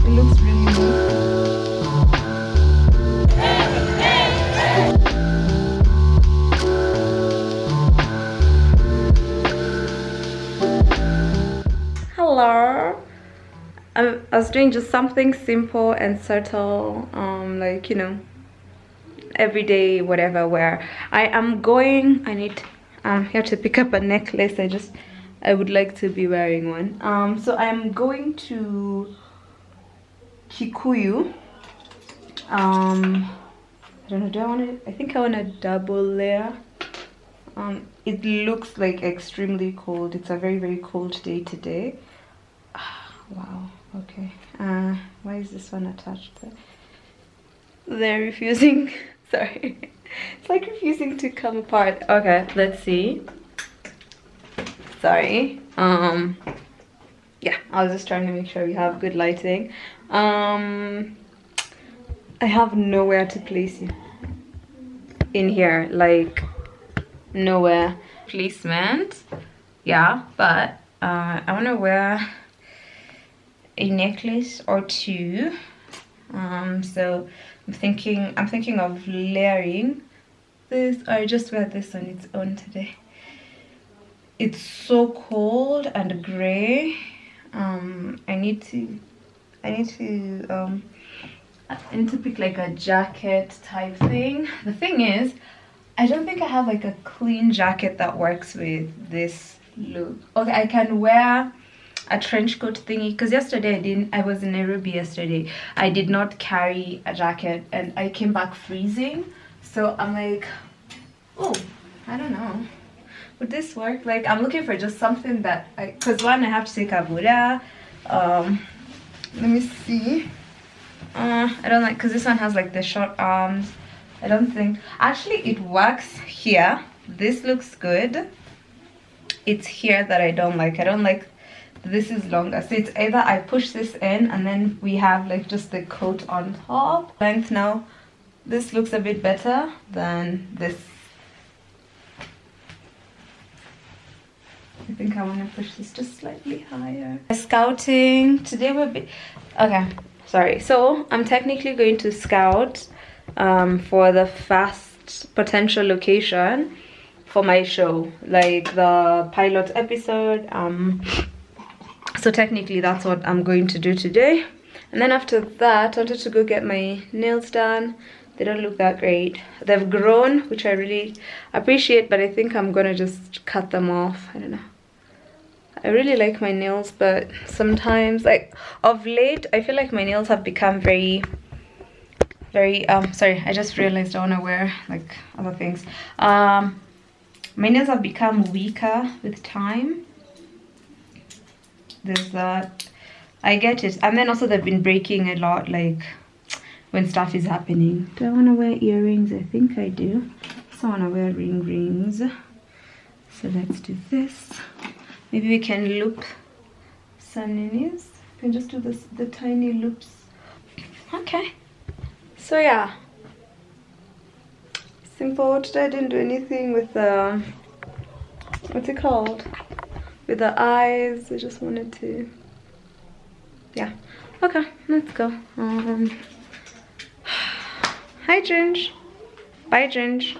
It looks really nice. Hello. I was doing just something simple and subtle, like, you know, everyday whatever, where I'm here to pick up a necklace. I would like to be wearing one. So I'm going to Kikuyu. I don't know, I think I want a double layer. It looks like extremely cold. It's a very, very cold day today. Wow, okay. Why is this one attached? They're refusing. Sorry. It's like refusing to come apart. Okay, let's see. Sorry. Yeah, I was just trying to make sure we have good lighting. I have nowhere to place you in here, like nowhere. Placement, yeah, but I want to wear a necklace or two. So I'm thinking of layering this, or just wear this on its own today. It's so cold and gray. I need to pick like a jacket type thing. The thing is, I don't think I have like a clean jacket that works with this look. Okay, I can wear a trench coat thingy, because yesterday I was in Nairobi yesterday. I did not carry a jacket and I came back freezing. So I'm like, oh, I don't know, would this work? Like, I'm looking for just something that because one, I have to take a Buddha. Let me see. I don't like, because this one has like the short arms. I don't think, actually it works here. This looks good. It's here that I don't like. I don't like this is longer. So it's either I push this in and then we have like just the coat on top. Length now, this looks a bit better than this. I think I want to push this just slightly higher. Scouting today will be okay. Sorry, so I'm technically going to scout for the first potential location for my show, like the pilot episode. So technically that's what I'm going to do today. And then after that, I wanted to go get my nails done. They don't look that great. They've grown, which I really appreciate, but I think I'm gonna just cut them off. I don't know. I really like my nails, but sometimes, like of late, I feel like my nails have become very sorry, I just realized I want to wear like other things. My nails have become weaker with time. There's that. I get it. And then also they've been breaking a lot, like when stuff is happening. Do I want to wear earrings? I think I do. So I want to wear rings. So let's do this. Maybe we can loop some ninnies. We can just do the tiny loops. Okay. So yeah, simple. Today I didn't do anything with the, what's it called? With the eyes. I just wanted to, yeah. Okay, let's go. Hi Ginge. Bye Ginge.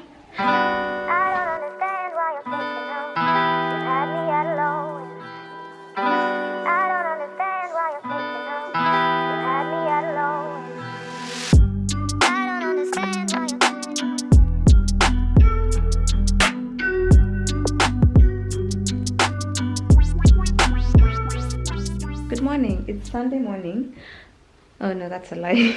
Good morning. It's Sunday morning. Oh no, that's a lie.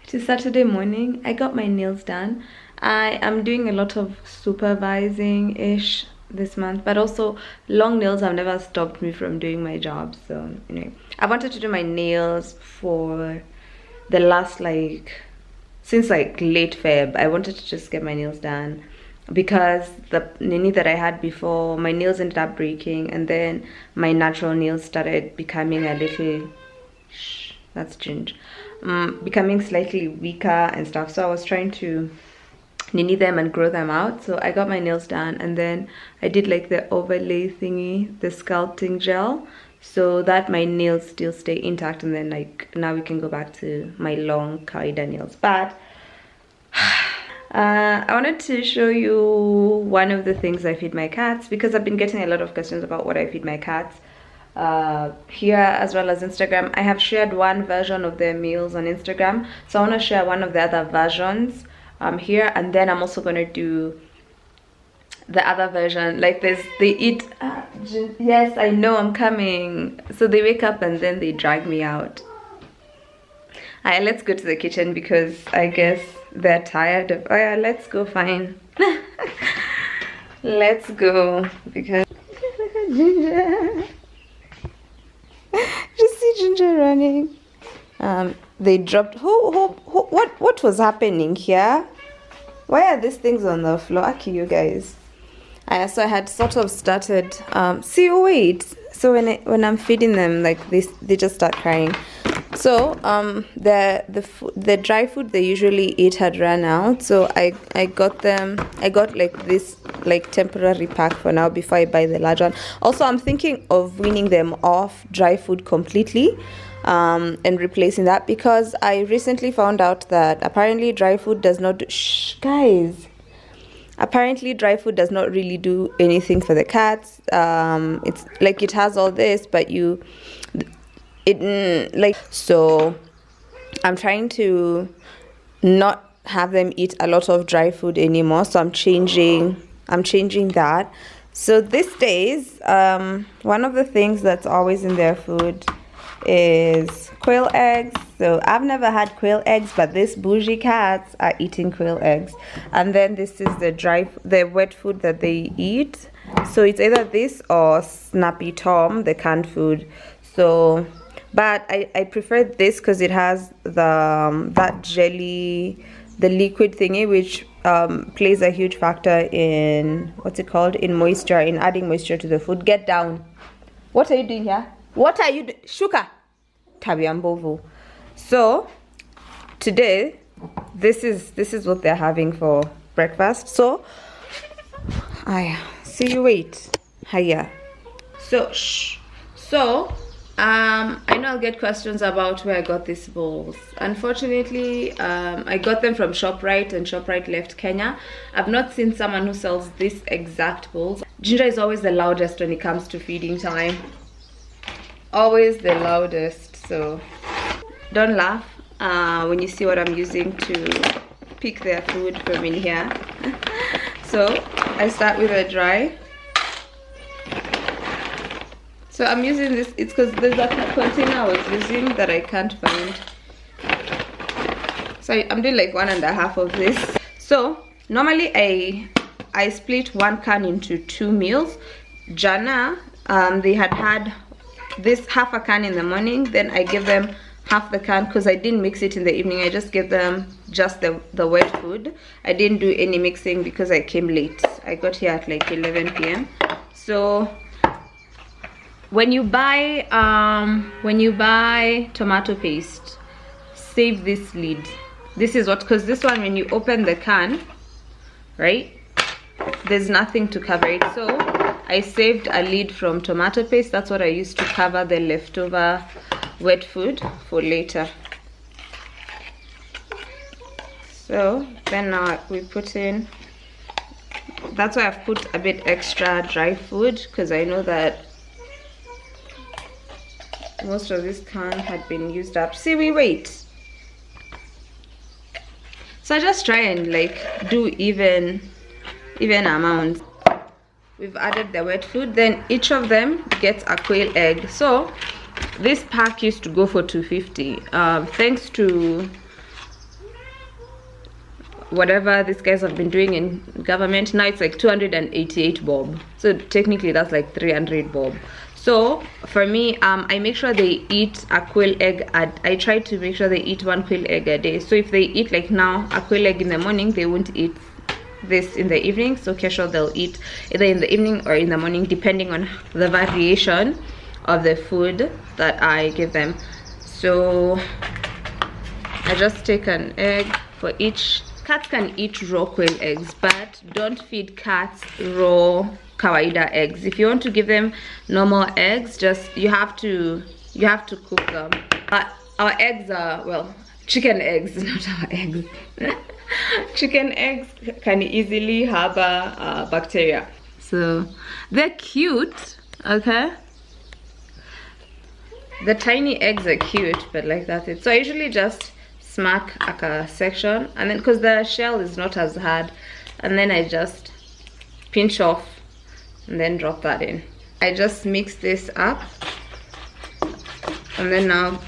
It is Saturday morning. I got my nails done. I am doing a lot of supervising ish this month, but also long nails have never stopped me from doing my job. So anyway, I wanted to do my nails for the last, like, since like late Feb. I wanted to just get my nails done because the nini that I had before, my nails ended up breaking, and then my natural nails started becoming a little, that's ginger, becoming slightly weaker and stuff. So I was trying to nini them and grow them out. So I got my nails done, and then I did like the overlay thingy, the sculpting gel. so that my nails still stay intact, and then like now we can go back to my long kawaida nails. But I wanted to show you one of the things I feed my cats, because I've been getting a lot of questions about what I feed my cats here as well as Instagram. I have shared one version of their meals on Instagram, so I want to share one of the other versions here, and then I'm also going to do the other version. Like they eat yes, I know, I'm coming. So they wake up and then they drag me out. Alright, let's go to the kitchen because I guess they're tired of, oh yeah, let's go, fine. Let's go, because look at Ginger. Just see Ginger running. They dropped, what was happening here? Why are these things on the floor? Aki, you guys. So I had sort of started, see, wait, so when I'm feeding them like this, they just start crying. So the dry food they usually eat had run out, so I got like this like temporary pack for now before I buy the large one. Also, I'm thinking of weaning them off dry food completely and replacing that, because I recently found out that apparently dry food does not do, guys, apparently dry food does not really do anything for the cats. It's like it has all this, but so I'm trying to not have them eat a lot of dry food anymore, so I'm changing that. So these days, one of the things that's always in their food is quail eggs. So I've never had quail eggs, but these bougie cats are eating quail eggs. And then this is the wet food that they eat. So it's either this or Snappy Tom, the canned food. So but I prefer this because it has that jelly, the liquid thingy, which plays a huge factor in, what's it called, in moisture, in adding moisture to the food. Get down. What are you doing here? What are you doing? Shuka. Tabiambovu. So today, this is what they're having for breakfast. So I see you wait. Hiya. So I know I'll get questions about where I got these bowls. Unfortunately, I got them from ShopRite, and ShopRite left Kenya. I've not seen someone who sells this exact bowls. Ginger is always the loudest when it comes to feeding time. Always the loudest, so don't laugh when you see what I'm using to pick their food from in here. So I start with a dry. So I'm using this, it's because there's a container I was using that I can't find. So I'm doing like 1.5 of this. So normally I split one can into 2 meals. Jana, they had this half a can in the morning, then I gave them half the can because I didn't mix it in the evening. I just gave them just the wet food. I didn't do any mixing because I came late. I got here at like 11 p.m. So when you buy tomato paste, save this lid. This is what, because this one, when you open the can, right, there's nothing to cover it. So I saved a lid from tomato paste. That's what I used to cover the leftover wet food for later. So then now we put in, that's why I've put a bit extra dry food, because I know that most of this can had been used up. See, we wait. So I just try and like do even amounts. We've added the wet food, then each of them gets a quail egg. So this pack used to go for 250. Thanks to whatever these guys have been doing in government, now it's like 288 bob. So technically that's like 300 bob. So for me, I make sure they eat a quail egg. I try to make sure they eat 1 quail egg a day. So if they eat like now a quail egg in the morning, they won't eat this in the evening. So casual, they'll eat either in the evening or in the morning, depending on the variation of the food that I give them. So I just take an egg for each cats can eat raw quail eggs, but don't feed cats raw kawaida eggs. If you want to give them normal eggs, just you have to cook them. Our eggs are, well, chicken eggs, not our eggs. Chicken eggs can easily harbor bacteria, so they're cute. Okay, the tiny eggs are cute, but like that's it. So I usually just smack a section, and then because the shell is not as hard, and then I just pinch off and then drop that in. I just mix this up and then now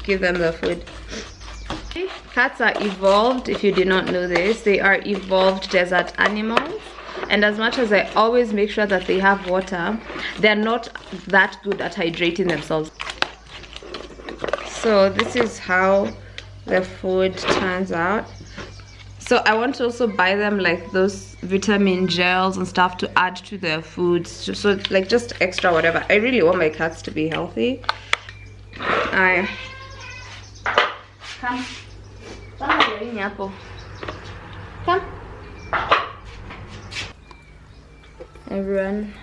give them the food. Cats are evolved, if you did not know this, they are evolved desert animals, and as much as I always make sure that they have water, they're not that good at hydrating themselves. So this is how the food turns out. So I want to also buy them like those vitamin gels and stuff to add to their foods, so like just extra whatever. I really want my cats to be healthy. Come. Come. Everyone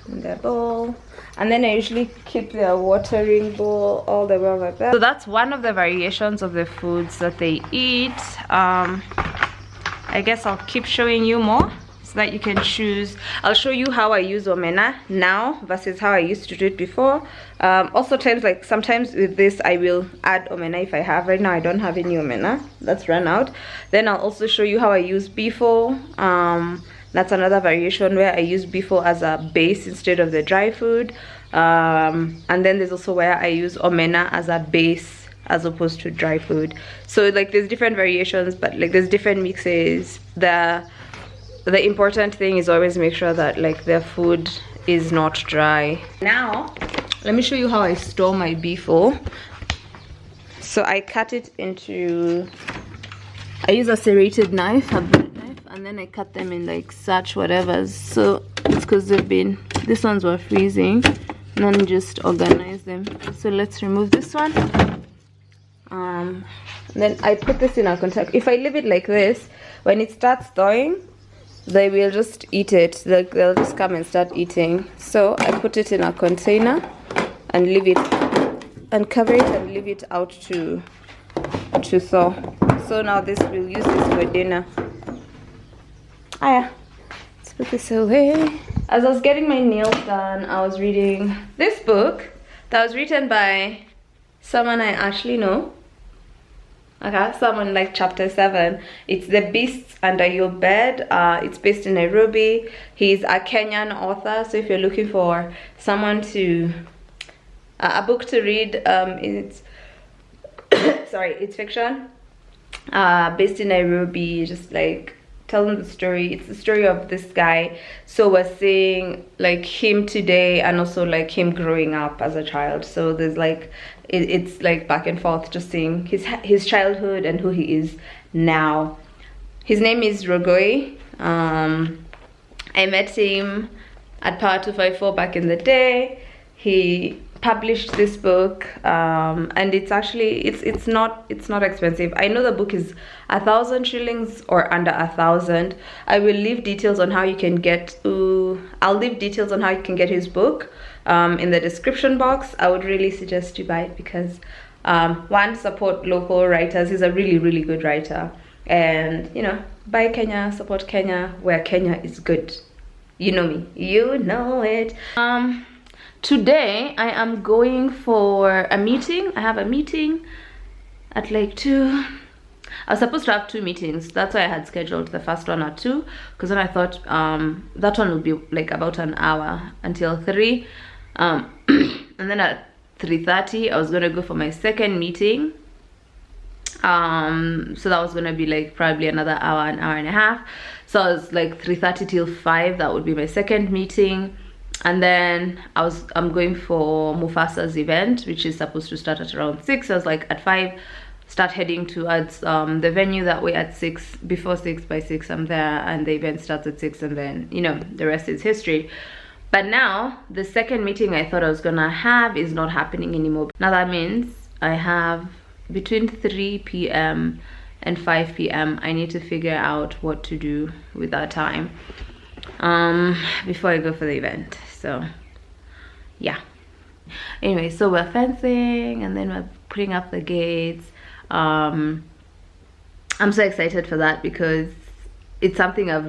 in their bowl, and then I usually keep their watering bowl all the way like that. So that's one of the variations of the foods that they eat. I guess I'll keep showing you more so that you can choose. I'll show you how I use omena now versus how I used to do it before. Also times, like sometimes with this I will add omena if I have. Right now I don't have any omena, that's run out. Then I'll also show you how I use bifo. That's another variation where I use bifo as a base instead of the dry food. And then there's also where I use omena as a base as opposed to dry food. So like there's different variations, but like there's different mixes. The important thing is always make sure that like their food is not dry. Now let me show you how I store my bifo. So I cut it into, I use a serrated knife, a bread knife, and then I cut them in like such whatevers. So it's because they've been, these ones were freezing, and then just organize them. So let's remove this one. Then I put this in a container. If I leave it like this, when it starts thawing, they will just eat it. Like they'll just come and start eating. So I put it in a container and leave it, and cover it and leave it out to thaw. So now this, we'll use this for dinner. Let's put this away. As I was getting my nails done, I was reading this book that was written by someone I actually know. Okay, so I'm on like chapter 7. It's The Beasts Under Your Bed. It's based in Nairobi. He's a Kenyan author, so if you're looking for someone to a book to read, it's sorry, it's fiction, based in Nairobi, just like telling the story. It's the story of this guy, so we're seeing like him today and also like him growing up as a child. So there's like it's like back and forth, just seeing his childhood and who he is now. His name is Rogoi. I met him at Power 254 back in the day. He published this book, and it's actually it's not expensive. I know the book is 1,000 shillings or under 1,000. I will leave details on how you can get I'll leave details on how you can get his book in the description box. I would really suggest you buy it because one, support local writers. He's a really good writer, and you know, buy Kenya, support Kenya where Kenya is good. You know me, you know it. Today I am going for a meeting. I have a meeting at like 2. I was supposed to have 2 meetings. That's why I had scheduled the first one at 2, because then I thought that one would be like about an hour until 3. And then at 3:30 I was gonna go for my second meeting. So that was gonna be like probably another hour, an hour and a half. So I was like 3:30 till 5. That would be my second meeting. And then I'm going for Mufasa's event, which is supposed to start at around 6. I was like at 5, start heading towards the venue. That way at 6, before 6, by 6 I'm there, and the event starts at 6, and then you know the rest is history. But now the second meeting I thought I was gonna have is not happening anymore. Now that means I have between 3 p.m. and 5 p.m. I need to figure out what to do with that time before I go for the event. So yeah, anyway, so we're fencing and then we're putting up the gates. I'm so excited for that because it's something I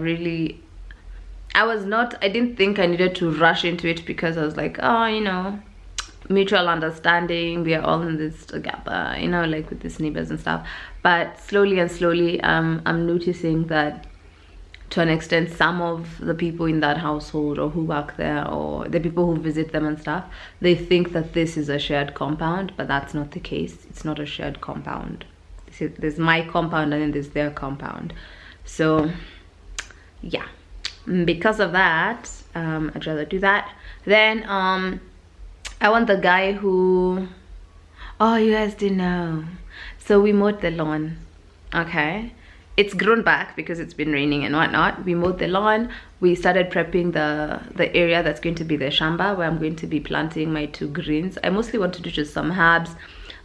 didn't think I needed to rush into it, because I was like, oh, you know, mutual understanding, we are all in this together, you know, like with these neighbors and stuff. But slowly and slowly I'm noticing that to an extent some of the people in that household or who work there or the people who visit them and stuff, they think that this is a shared compound, but that's not the case. It's not a shared compound. There's my compound and then there's their compound. So yeah, because of that, I'd rather do that. Then I want the guy who, oh, you guys didn't know, so we mowed the lawn. Okay, it's grown back because it's been raining and whatnot. We mowed the lawn. We started prepping the area that's going to be the shamba, where I'm going to be planting my 2 greens. I mostly want to do just some herbs,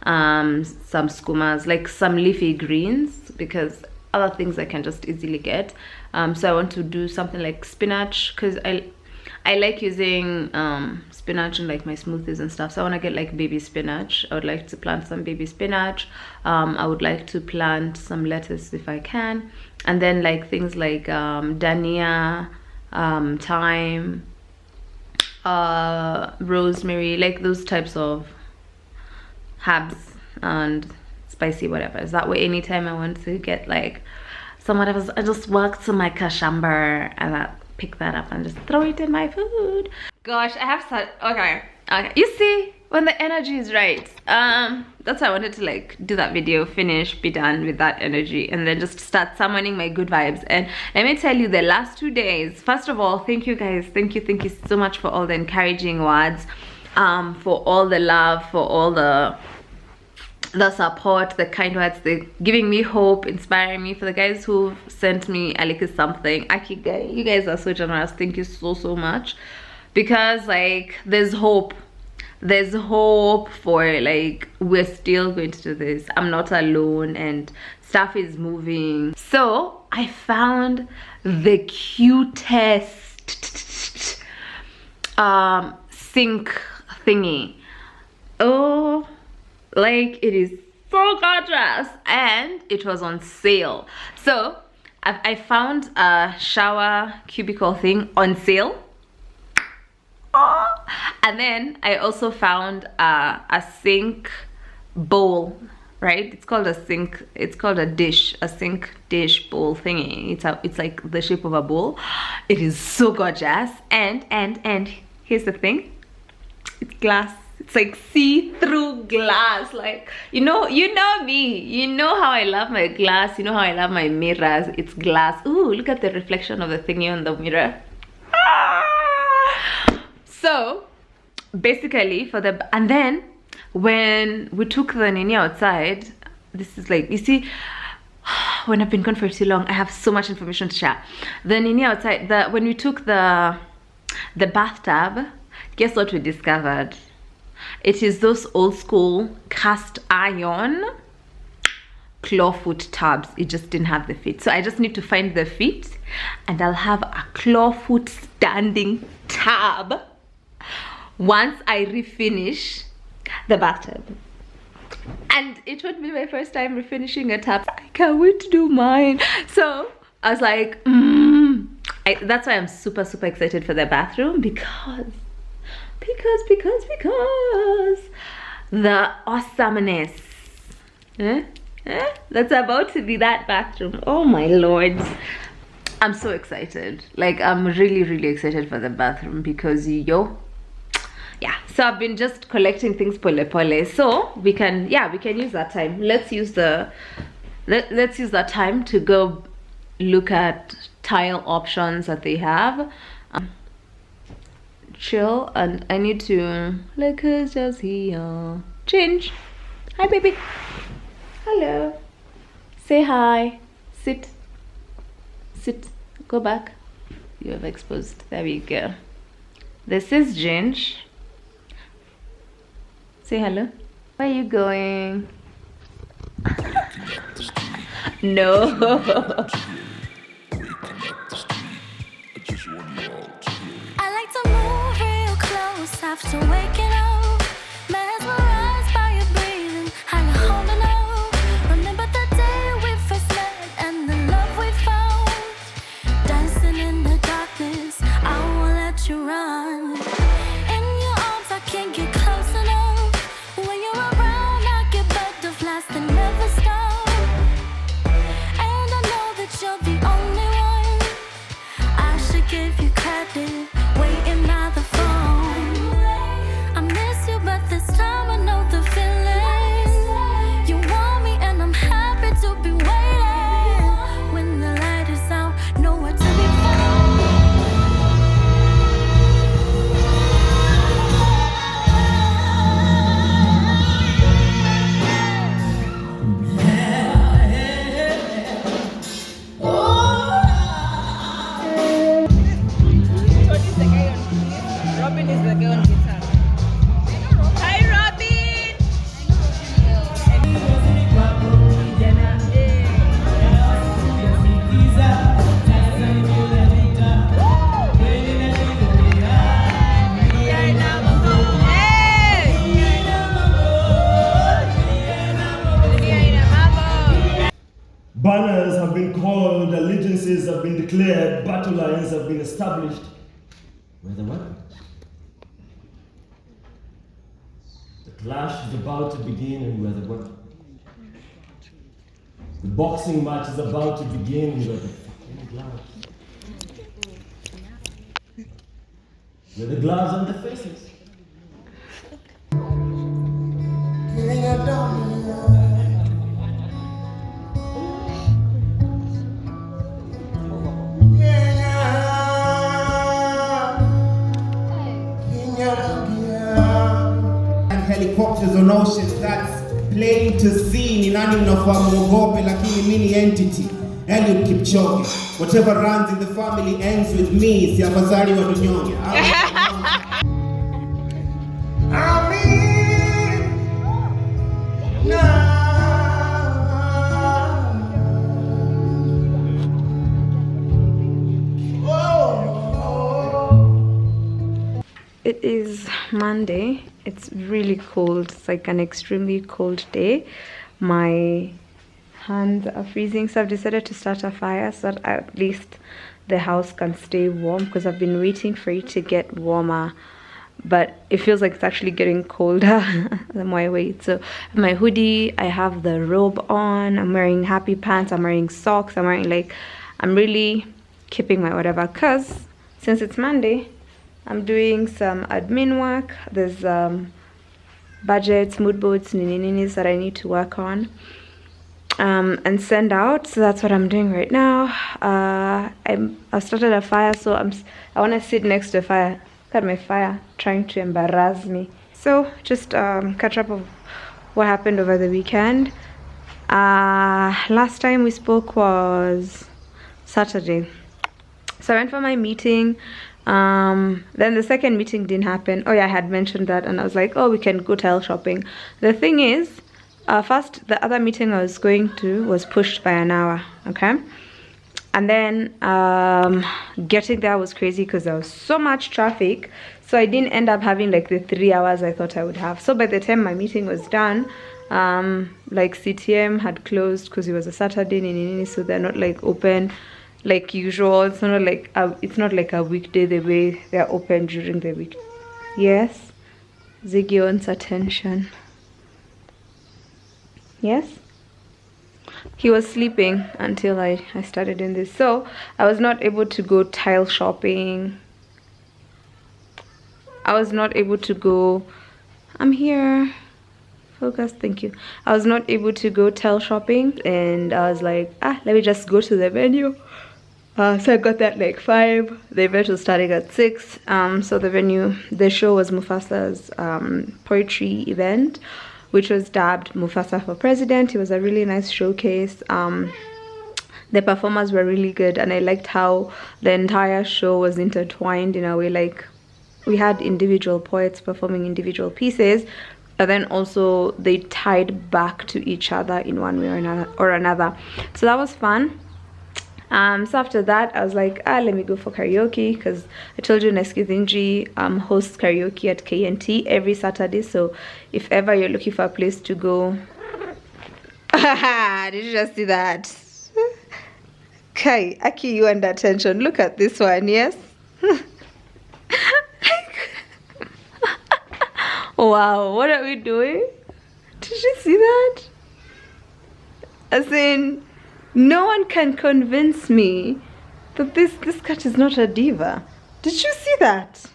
some skumas, like some leafy greens, because other things I can just easily get. So I want to do something like spinach, because I like using spinach in like my smoothies and stuff. So I want to get like baby spinach. I would like to plant some baby spinach. I would like to plant some lettuce if I can, and then like things like dhania, thyme, rosemary, like those types of herbs and spicy whatever. That way anytime I want to get like some whatever, I just walk to my kashamba and I pick that up and just throw it in my food. Gosh, I have such, okay, you see, when the energy is right, that's why I wanted to like do that video, finish, be done with that energy, and then just start summoning my good vibes. And let me tell you, the last 2 days, first of all, thank you guys, thank you so much for all the encouraging words, for all the love, for all the support, the kind words, the giving me hope, inspiring me. For the guys who sent me something, Akigai, you guys are so generous. Thank you so much, because like there's hope for like we're still going to do this. I'm not alone and stuff is moving. So I found the cutest sink thingy. Oh, like it is so gorgeous, and it was on sale. So I found a shower cubicle thing on sale. Oh. And then I also found a sink bowl, right? It's called a sink, it's called a dish, a sink dish bowl thingy. It's like the shape of a bowl. It is so gorgeous, and here's the thing, it's glass. It's like see-through glass. Like, you know me, you know how I love my glass, you know how I love my mirrors. It's glass. Ooh, look at the reflection of the thingy on the mirror. So basically and then when we took the nini outside, this is like, you see, when I've been gone for too long, I have so much information to share. The nini outside, when we took the bathtub, guess what we discovered? It is those old school cast iron clawfoot tubs. It just didn't have the feet, so I just need to find the feet and I'll have a clawfoot standing tub once I refinish the bathtub. And it would be my first time refinishing a tub. I can't wait to do mine. So I was like, that's why I'm super excited for the bathroom, because the awesomeness that's about to be that bathroom. Oh my lord, I'm so excited. Like, I'm really excited for the bathroom, because yeah, so I've been just collecting things pole, so we can use that time. Let's use that time to go look at tile options that they have. Chill, and I need to like just here change. Hi baby, hello, say hi, sit, go back, you have exposed, there we go. This is Ginge, say hello. Where are you going? No. I like to move real close after waking up, mesmerized by your breathing, how you're holding on. Remember the day we first met and the love we found, dancing in the darkness. I won't let you run. In your arms, I can't get close enough. When you're around, I get butterflies that never stop. And I know that you're the only one. I should give you credit, waiting by the phone. I miss you, but this time I know the feeling. You want me, and I'm happy to be waiting. When the light is out, nowhere to be found. Robin is the guy on guitar. Hi, Robin! Banners have been called, allegiances have been declared, battle lines have been established. Where the weapons? The clash is about to begin, and where the weapons? The boxing match is about to begin, and where the fucking gloves? Where the gloves and the faces? Helicopters on oceans, that's plain to see. Ni nani mnafahamu mwogope, lakini mini entity Eliud Kipchoge. Whatever runs in the family ends with me. Si afadhali wa dunyonge. It is Monday. It's really cold. It's like an extremely cold day. My hands are freezing, so I've decided to start a fire so that at least the house can stay warm, because I've been waiting for it to get warmer, but it feels like it's actually getting colder the more I wait. So my hoodie, I have the robe on, I'm wearing happy pants, I'm wearing socks, I'm really keeping my whatever, because since it's Monday, I'm doing some admin work. There's budgets, mood boards, nini that I need to work on and send out. So that's what I'm doing right now. I've started a fire, so I want to sit next to a fire. Look at my fire trying to embarrass me. So just catch up of what happened over the weekend. Last time we spoke was Saturday. So I went for my meeting. Then the second meeting didn't happen. Oh yeah, I had mentioned that, and I was like, oh, we can go tile shopping. The thing is, first the other meeting I was going to was pushed by an hour, okay? And then getting there was crazy because there was so much traffic, so I didn't end up having like the 3 hours I thought I would have. So by the time my meeting was done, like CTM had closed because it was a Saturday, so they're not like open like usual. It's not like a weekday the way they're open during the week. Yes, Ziggy wants attention. Yes, he was sleeping until I started doing this, so I was not able to go tile shopping. I was not able to go, I'm here, focus, thank you. I was not able to go tile shopping, and I was like, let me just go to the venue. So I got that like 5. The event was starting at 6. So the show was Mufasa's poetry event, which was dubbed Mufasa for President. It was a really nice showcase. The performers were really good, and I liked how the entire show was intertwined in a way. Like, we had individual poets performing individual pieces, but then also they tied back to each other in one way or another. So that was fun. So after that I was like, let me go for karaoke, because I told you Neskizinji hosts karaoke at KNT every Saturday. So if ever you're looking for a place to go, did you just see that? Okay, Aki, you under attention. Look at this one. Yes. Wow, what are we doing? Did you see that? As in, no one can convince me that this cat is not a diva. Did you see that?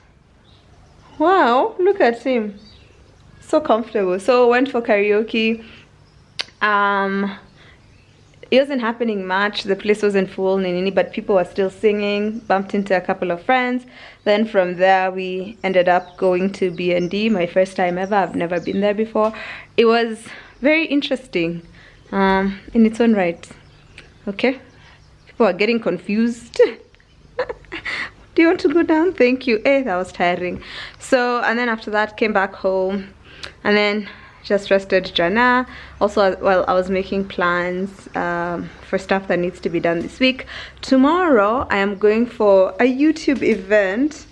Wow, look at him. So comfortable. So went for karaoke. It wasn't happening much. The place wasn't full, but people were still singing. Bumped into a couple of friends. Then from there, we ended up going to B&D. My first time ever. I've never been there before. It was very interesting in its own right. Okay? People are getting confused. Do you want to go down? Thank you. That was tiring. So, and then after that, came back home. And then just rested Jana. Also, while I was making plans for stuff that needs to be done this week. Tomorrow I am going for a YouTube event.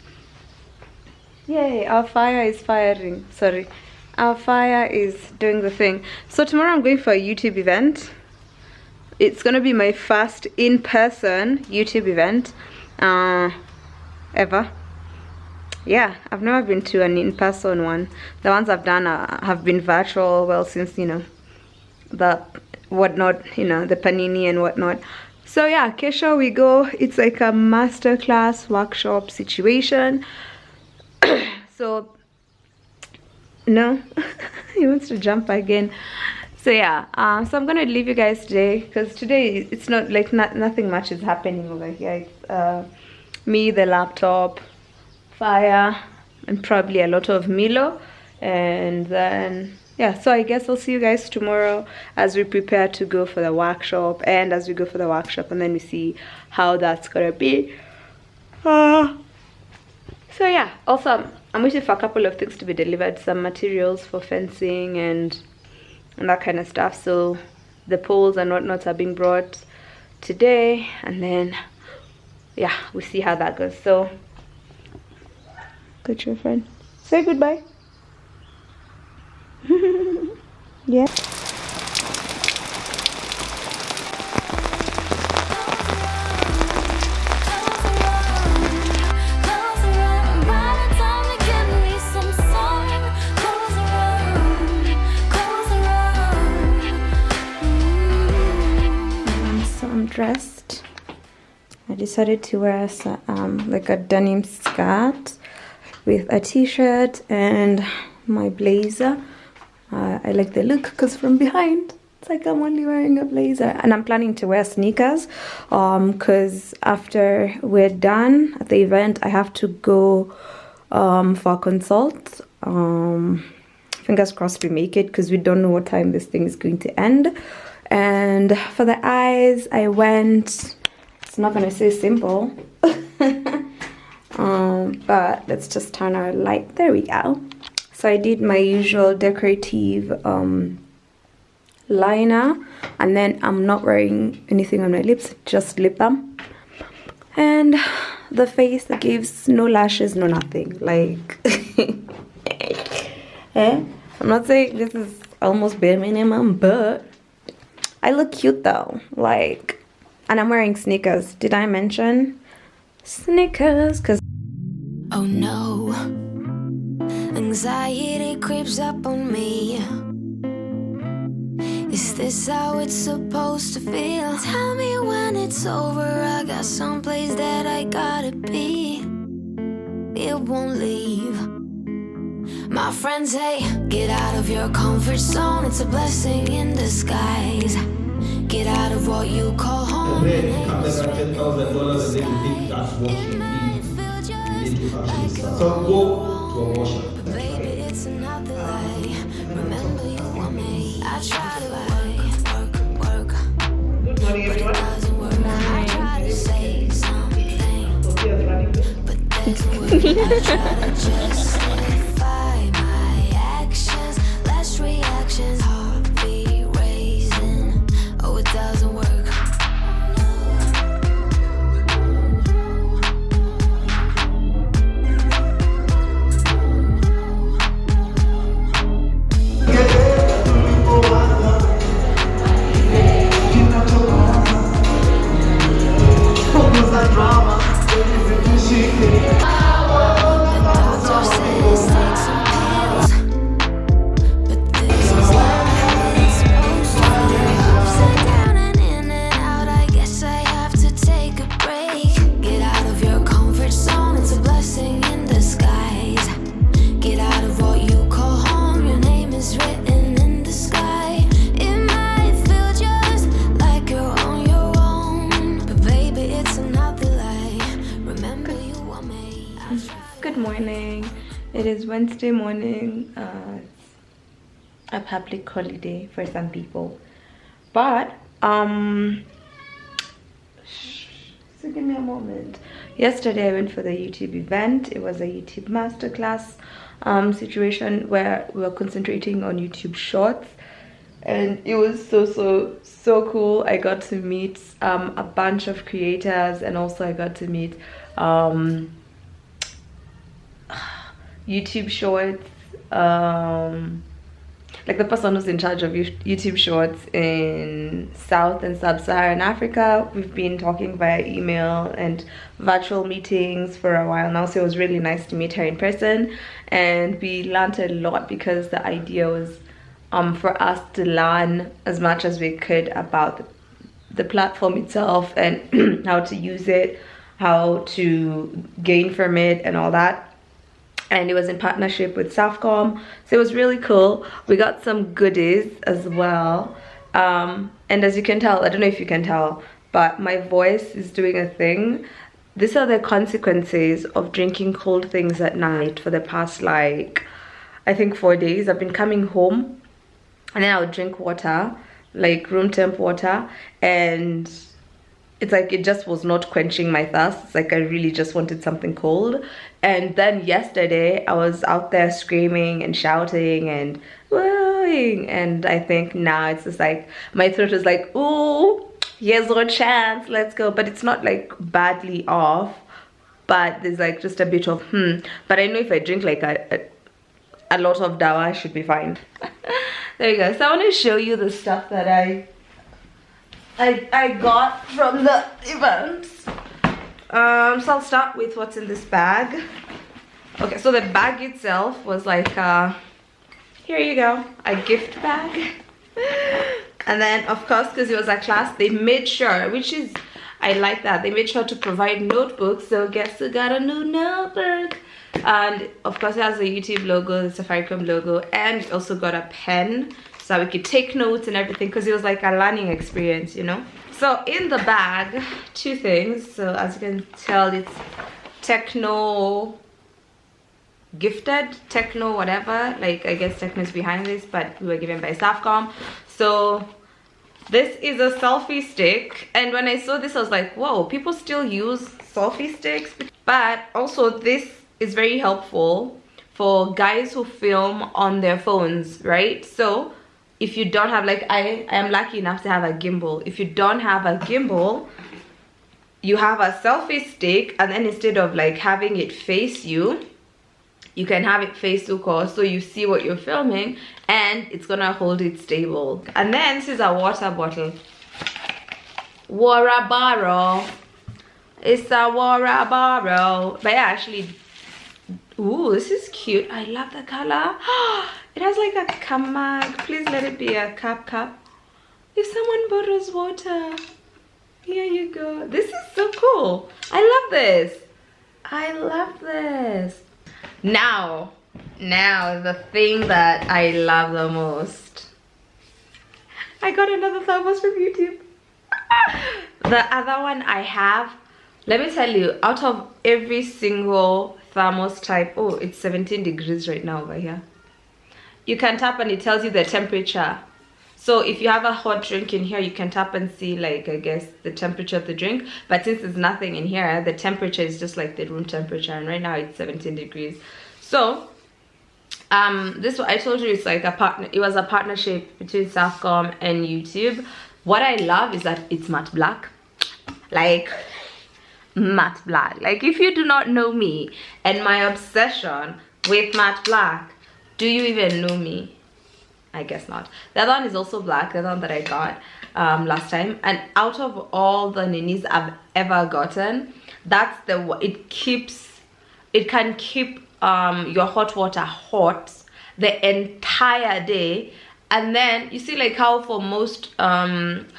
Yay, our fire is firing. Sorry, our fire is doing the thing. So tomorrow I'm going for a YouTube event. It's gonna be my first in-person YouTube event ever. Yeah, I've never been to an in-person one. The ones I've done have been virtual, well, since, the whatnot, the panini and whatnot. So yeah, Kesha, we go. It's like a masterclass workshop situation. So, no, he wants to jump again. So yeah, so I'm gonna leave you guys today, because today it's not like nothing much is happening over here. It's me, the laptop, fire, and probably a lot of Milo. And then yeah, so I guess I'll see you guys tomorrow as we prepare to go for the workshop, and as we go for the workshop, and then we see how that's gonna be. So yeah, also I'm waiting for a couple of things to be delivered, some materials for fencing and that kind of stuff. So the poles and whatnot are being brought today, and then yeah, we'll see how that goes. So good, your friend, say goodbye. Yeah. So I'm dressed. I decided to wear like a denim skirt with a t-shirt and my blazer. I like the look because from behind it's like I'm only wearing a blazer, and I'm planning to wear sneakers because after we're done at the event I have to go for a consult. Fingers crossed we make it, because we don't know what time this thing is going to end. And for the eyes, I went, it's not gonna say simple, but let's just turn our light. There we go. So I did my usual decorative liner, and then I'm not wearing anything on my lips, just lip balm. And the face that gives no lashes, no nothing. Like, I'm not saying this is almost bare minimum, but I look cute though. Like, and I'm wearing sneakers. Did I mention sneakers? Cause oh no, anxiety creeps up on me. Is this how it's supposed to feel? Tell me when it's over. I got someplace that I gotta be. It won't leave. My friends say, get out of your comfort zone. It's a blessing in disguise. Get out of what you call home. And then after that $10,000, and then you think that's what you need. You need to actually start. So go to a washer. Baby, it's another lie. Remember you want me. I try to work. Good morning, everyone. I try to say something, but then I try to justify my actions It is Wednesday morning. It's a public holiday for some people, but so give me a moment. Yesterday I went for the YouTube event. It was a YouTube masterclass situation where we were concentrating on YouTube shorts, and it was so cool. I got to meet a bunch of creators, and also I got to meet YouTube shorts, like the person who's in charge of YouTube shorts in South and Sub-Saharan Africa. We've been talking via email and virtual meetings for a while now, so it was really nice to meet her in person, and we learned a lot because the idea was for us to learn as much as we could about the platform itself and how to use it, how to gain from it and all that. And it was in partnership with Southcom, so it was really cool. We got some goodies as well, and as you can tell, I don't know if you can tell, but my voice is doing a thing. These are the consequences of drinking cold things at night for the past, like, I think 4 days. I've been coming home and then I would drink water, like room temp water, and it's like it just was not quenching my thirst. It's like I really just wanted something cold. And then yesterday I was out there screaming and shouting and wooing, and I think now it's just like my throat is like, ooh, here's our chance, let's go. But it's not like badly off, but there's like just a bit of but I know if I drink like a lot of dawa, I should be fine. There you go. So I want to show you the stuff that I got from the event. So I'll start with what's in this bag. Okay, so the bag itself was like here you go, a gift bag. And then of course, because it was a class, they made sure, which is, I like that, they made sure to provide notebooks. So guess who got a new notebook? And of course it has the YouTube logo, the Safaricom logo, and it also got a pen so we could take notes and everything, because it was like a learning experience, you know. So in the bag, two things. So as you can tell, it's techno gifted, techno whatever, like I guess techno is behind this, but we were given by Safcom. So this is a selfie stick, and when I saw this I was like, whoa, people still use selfie sticks. But also this is very helpful for guys who film on their phones, right? So if you don't have, like I am lucky enough to have a gimbal. If you don't have a gimbal, you have a selfie stick, and then instead of like having it face you, you can have it face you, so you see what you're filming and it's gonna hold it stable. And then this is a water bottle. Water bottle. It's a water bottle. But yeah, actually, ooh, this is cute. I love the color. It has like a camag. Please let it be a cup. If someone borrows water, here you go. This is so cool. I love this. I love this. Now the thing that I love the most. I got another thermos from YouTube. The other one I have, let me tell you, out of every single thermos type, oh, it's 17 degrees right now over here. You can tap and it tells you the temperature. So if you have a hot drink in here, you can tap and see, like, I guess the temperature of the drink. But since there's nothing in here, the temperature is just like the room temperature, and right now it's 17 degrees. So this, I told you, it's like a partner. It was a partnership between Southcom and YouTube. What I love is that it's matte black, like matte black. Like, if you do not know me and my obsession with matte black, do you even know me? I guess not. The other one is also black, the other one that I got last time. And out of all the ninis I've ever gotten, that's the one. It can keep your hot water hot the entire day. And then you see, like how for most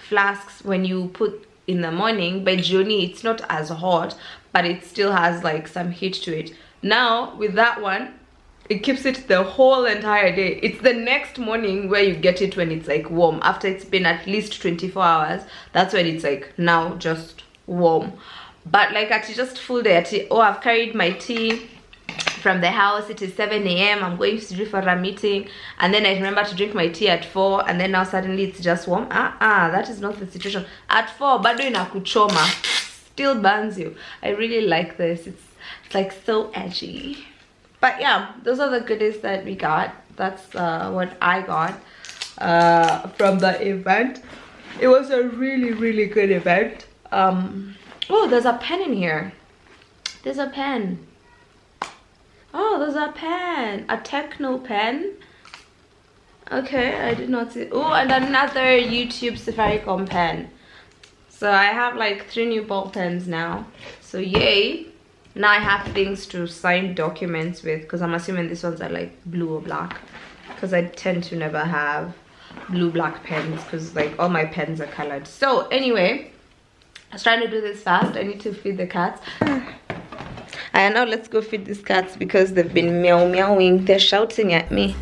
flasks, when you put in the morning, by Juni it's not as hot, but it still has like some heat to it. Now with that one, it keeps it the whole entire day. It's the next morning where you get it when it's like warm. After it's been at least 24 hours, that's when it's like now just warm. But like at just full day, oh, I've carried my tea from the house. It is 7 a.m. I'm going to do for a meeting, and then I remember to drink my tea at 4, and then now suddenly it's just warm. That is not the situation. At 4 bado inakuchoma, still burns you. I really like this. It's like so edgy. But yeah, those are the goodies that we got. That's what I got from the event. It was a really good event. Oh, there's a pen in here. There's a pen. Oh, there's a pen. A techno pen. Okay, I did not see. Oh, and another YouTube Safaricom pen. So I have like 3 new ball pens now. So yay. Now I have things to sign documents with, because I'm assuming these ones are like blue or black, because I tend to never have blue black pens because like all my pens are colored. So anyway, I was trying to do this fast. I need to feed the cats. And now let's go feed these cats because they've been meowing. They're shouting at me.